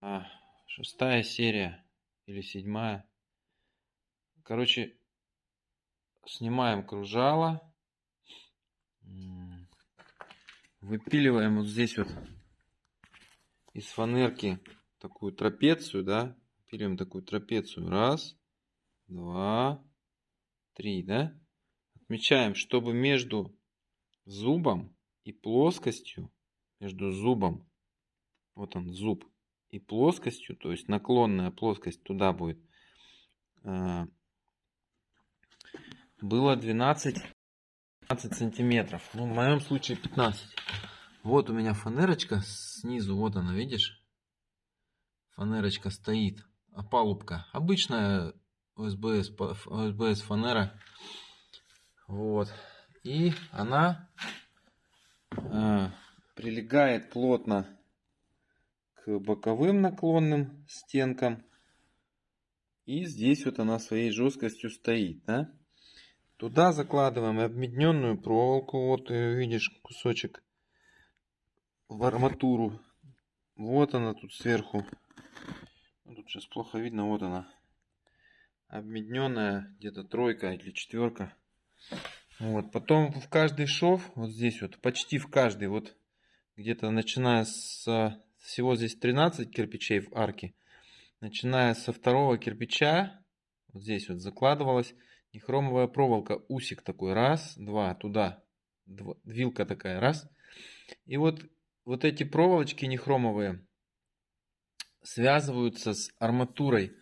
6-я серия или 7-я. Короче, снимаем кружало. Выпиливаем вот здесь вот из фанерки такую трапецию, да? Пилим такую трапецию. Раз, два, три, да? Отмечаем, чтобы между зубом и плоскостью, между зубом, вот он зуб, и плоскостью, то есть наклонная плоскость туда будет, было 12 сантиметров. Ну, в моем случае 15. Вот у меня фанерочка снизу, вот она, видишь? Фанерочка стоит, опалубка. Обычная ОСБС фанера. Вот. И она прилегает плотно к боковым наклонным стенкам. И здесь вот она своей жесткостью стоит, да? Туда закладываем обмедненную проволоку. Вот видишь кусочек в арматуру. Вот она тут сверху. Тут сейчас плохо видно. Вот она. Обмедненная, где-то 3 или 4. Вот. Потом в каждый шов, вот здесь вот, почти в каждый, вот где-то начиная с всего здесь 13 кирпичей в арке. Начиная со 2-го кирпича, вот здесь вот закладывалась нехромовая проволока, усик такой, раз, два, туда, вилка такая, раз. И вот эти проволочки нехромовые связываются с арматурой,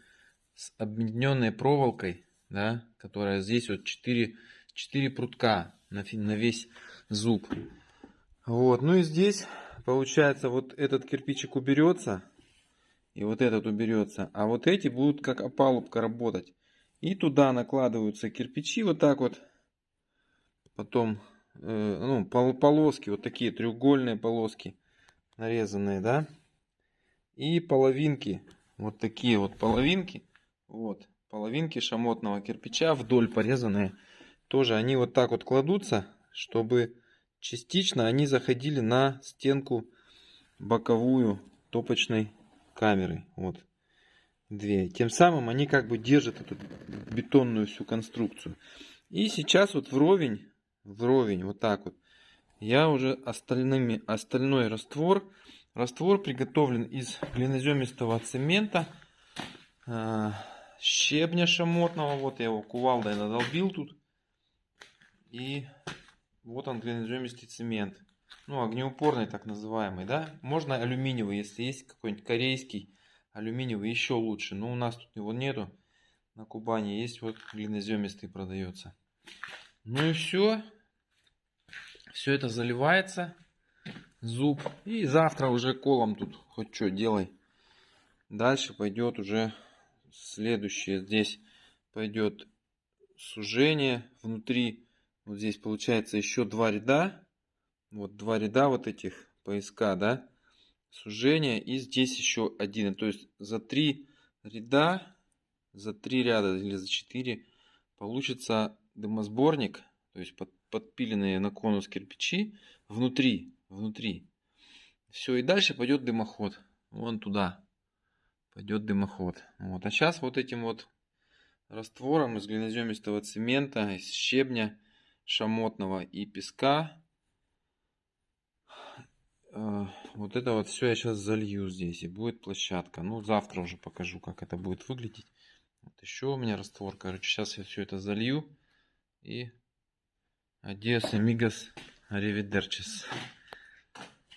с объединенной проволокой, да, которая здесь вот 4 прутка на весь зуб. Вот, ну и здесь получается вот этот кирпичик уберется. И вот этот уберется. А вот эти будут как опалубка работать. И туда накладываются кирпичи вот так вот. Потом полоски, вот такие треугольные полоски нарезанные, да. И половинки, вот такие вот половинки. Вот, половинки шамотного кирпича вдоль порезанные. Тоже они вот так вот кладутся, чтобы частично они заходили на стенку боковую топочной камеры. Вот. 2. Тем самым они как бы держат эту бетонную всю конструкцию. И сейчас вот вровень, вот так вот, я уже остальной раствор приготовлен из глиноземистого цемента, щебня шамотного. Вот я его кувалдой надолбил тут. И вот он, глиноземистый цемент. Ну, огнеупорный так называемый, да. Можно алюминиевый, если есть какой-нибудь корейский алюминиевый, еще лучше. Но у нас тут его нету. На Кубани есть вот глиноземистый продается. Ну и все. Все это заливается. Зуб. И завтра уже колом тут хоть что делай. Дальше пойдет уже следующее. Здесь пойдет сужение внутри. Вот здесь получается еще 2 ряда. Вот 2 ряда вот этих пояска, да. Сужение. И здесь еще один. То есть за 3 ряда, за 3 ряда или за 4 получится дымосборник. То есть подпиленные на конус кирпичи внутри. Все, и дальше пойдет дымоход. Вон туда пойдет дымоход. Вот. А сейчас вот этим вот раствором из глиноземистого цемента, из щебня шамотного и песка, вот это вот все я сейчас залью здесь, и будет площадка. Ну, завтра уже покажу, как это будет выглядеть. Вот еще у меня раствор. Короче, сейчас я все это залью. И adios, amigos, arrivederci.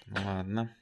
Ладно.